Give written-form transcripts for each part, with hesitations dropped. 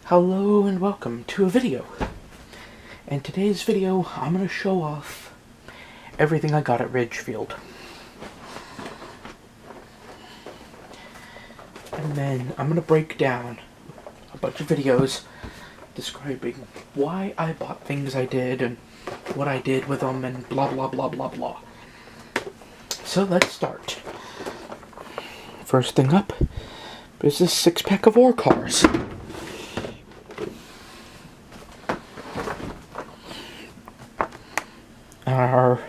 Hello and welcome to a video. In today's video, I'm going to show off everything I got at Ridgefield. And then I'm going to break down a bunch of videos describing why I bought things I did and what I did with them and blah blah blah blah blah. So let's start. First thing up is this 6-pack of ore cars. Our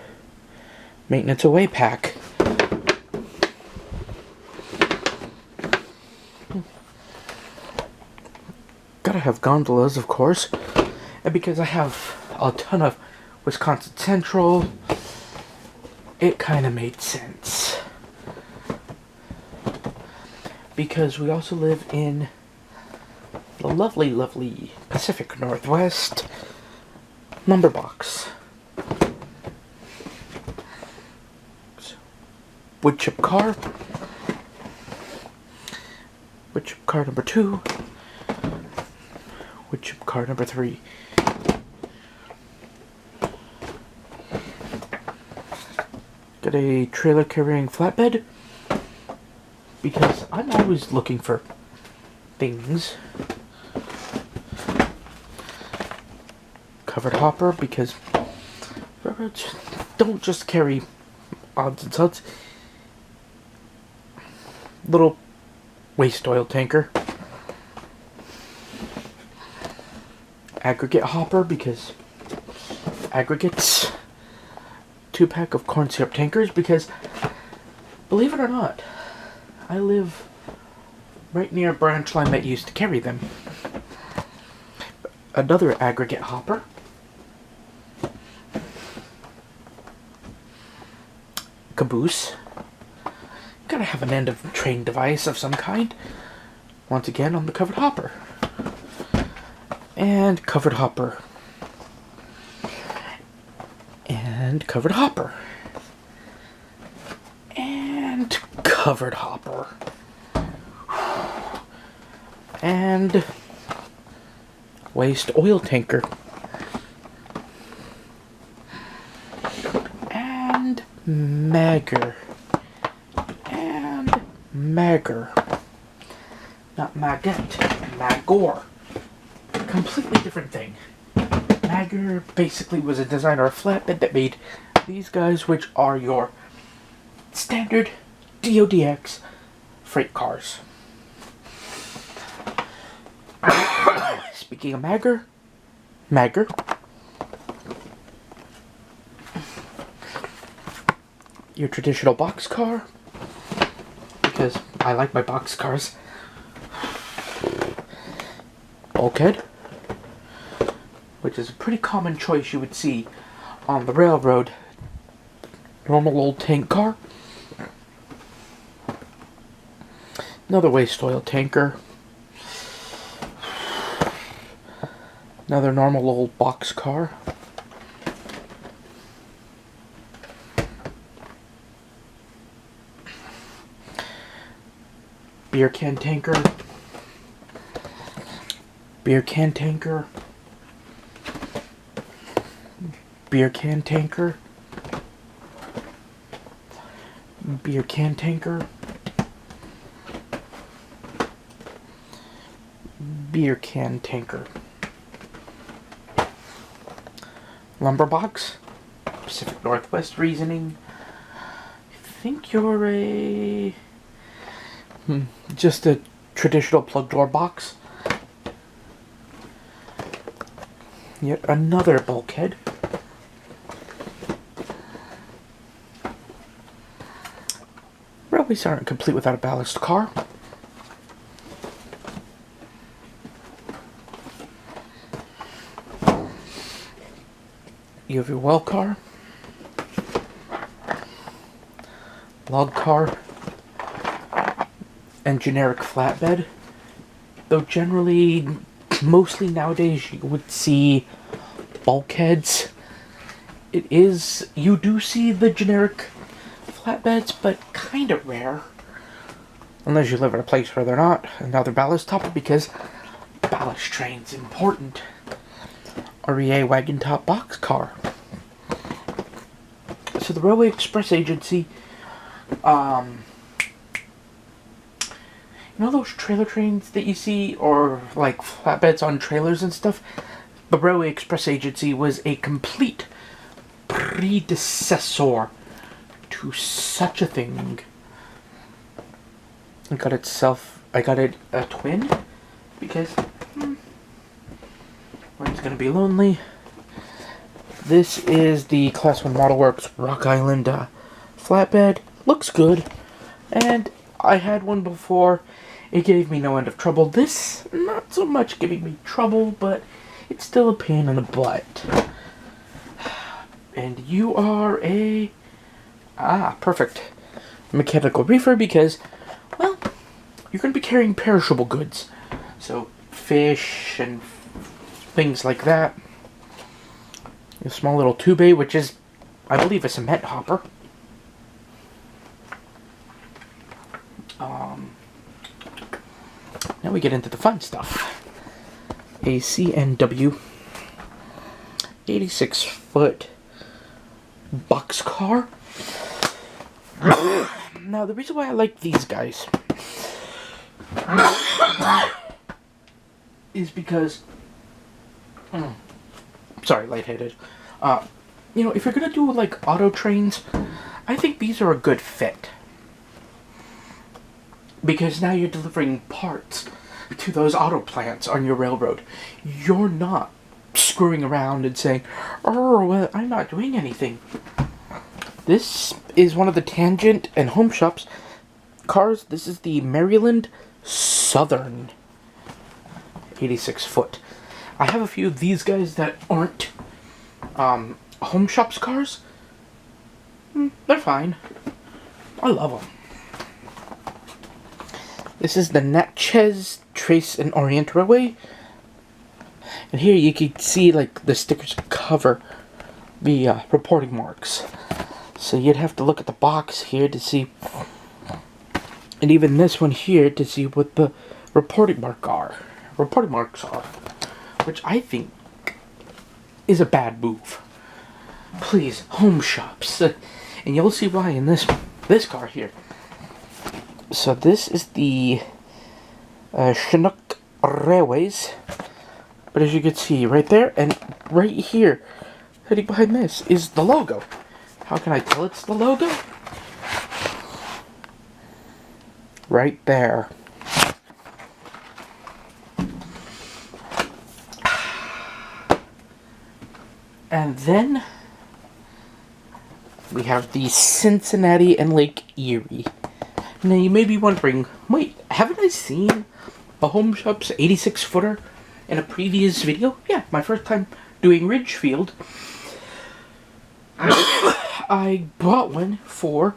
maintenance away pack. Gotta have gondolas, of course. And because I have a ton of Wisconsin Central, it kind of made sense. Because we also live in the lovely, lovely Pacific Northwest lumber box. Wood chip car. Wood chip car number 2. Wood chip car number 3. Got a trailer carrying flatbed, because I'm always looking for things. Covered hopper, because railroads don't just carry odds and sods. Little waste oil tanker. Aggregate hopper, because aggregates. 2-pack of corn syrup tankers, because believe it or not, I live right near a branch line that used to carry them. Another aggregate hopper. Caboose. Gotta have an end of train device of some kind. Once again on the covered hopper. And covered hopper. And covered hopper. And covered hopper. And waste oil tanker. And magger. Magger. Not maggot. Magor. Completely different thing. Magger basically was a designer of flatbed that made these guys, which are your standard DODX freight cars. Speaking of Magger. Your traditional box car. Because I like my box cars. Bulkhead, which is a pretty common choice you would see on the railroad. Normal old tank car. Another waste oil tanker. Another normal old box car. Beer can tanker. Beer can tanker. Beer can tanker. Beer can tanker. Beer can tanker. Lumber box. Pacific Northwest reasoning. I think you're a... just a traditional plug door box. Yet another bulkhead. Railways aren't complete without a ballast car. You have your well car. Log car. And generic flatbed. Though generally, mostly nowadays, you would see bulkheads. You do see the generic flatbeds, but kind of rare. Unless you live in a place where they're not another ballast topper, because ballast trains, important. REA wagon top box car. So the Railway Express Agency, you know those trailer trains that you see, or like flatbeds on trailers and stuff? The Railway Express Agency was a complete predecessor to such a thing. I got it a twin because one's gonna be lonely. This is the Class 1 Model Works Rock Island flatbed. Looks good, and I had one before. It gave me no end of trouble. This, not so much giving me trouble, but it's still a pain in the butt. And you are a... perfect. Mechanical reefer because, well, you're going to be carrying perishable goods. So, fish and things like that. A small little tube, which is, I believe, a cement hopper. Now we get into the fun stuff. A CNW 86-foot boxcar. Now, the reason why I like these guys is because... sorry, lightheaded. You know, if you're gonna do, like, auto trains, I think these are a good fit. Because now you're delivering parts to those auto plants on your railroad. You're not screwing around and saying, oh, well, I'm not doing anything. This is one of the Tangent and Home Shops cars. This is the Maryland Southern 86-foot. I have a few of these guys that aren't Home Shops cars. They're fine. I love them. This is the Natchez Trace and Orient Railway. And here you can see, like, the stickers cover the reporting marks. So you'd have to look at the box here to see, and even this one here to see what the reporting marks are. Which I think is a bad move. Please, Home Shops. And you'll see why in this car here. So this is the Chinook Railways. But as you can see right there and right here, hiding behind this, is the logo. How can I tell it's the logo? Right there. And then we have the Cincinnati and Lake Erie. Now you may be wondering, wait, haven't I seen a Home Shops 86-footer in a previous video? Yeah, my first time doing Ridgefield. I bought one for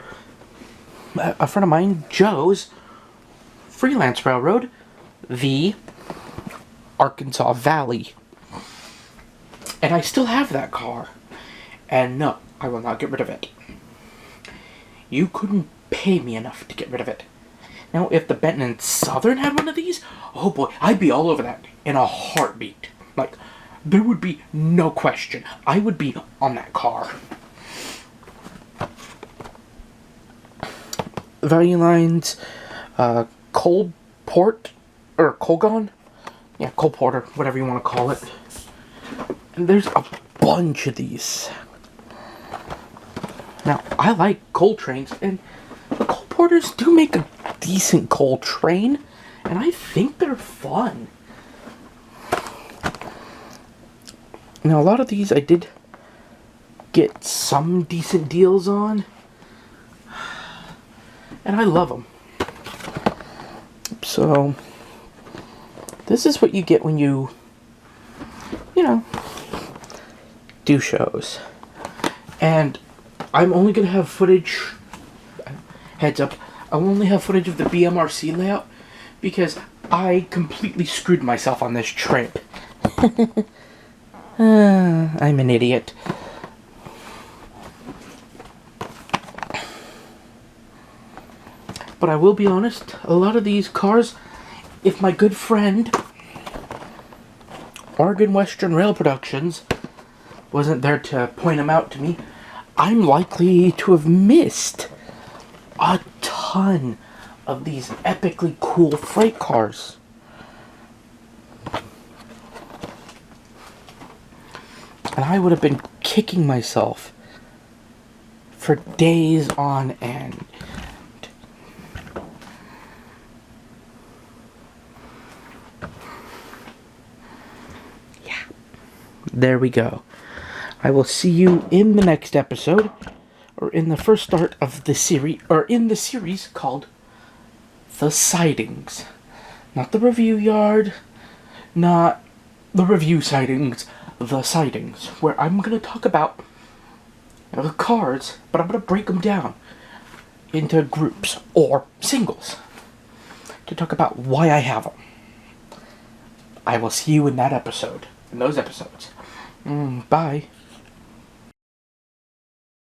a friend of mine, Joe's freelance railroad, the Arkansas Valley. And I still have that car. And no, I will not get rid of it. You couldn't pay me enough to get rid of it. Now, if the Benton and Southern had one of these, oh boy, I'd be all over that in a heartbeat. Like, there would be no question. I would be on that car. Value Lines, Coalport, or Colgon? Yeah, Coalport, or whatever you want to call it. And there's a bunch of these. Now, I like coal trains, and the Coal Porters do make a decent coal train, and I think they're fun. Now, a lot of these I did get some decent deals on, and I love them. So, this is what you get when you know, do shows. And I'm only going to have footage, heads up, I'll only have footage of the BMRC layout because I completely screwed myself on this trip. I'm an idiot. But I will be honest, a lot of these cars, if my good friend Oregon Western Rail Productions wasn't there to point them out to me, I'm likely to have missed a ton of these epically cool freight cars. And I would have been kicking myself for days on end. Yeah. There we go. I will see you in the next episode, or in the first start of the series, or in the series called The Sightings. Not the review yard, not the review sightings, The Sightings, where I'm going to talk about the cars, but I'm going to break them down into groups or singles to talk about why I have them. I will see you in that episode, in those episodes. Bye.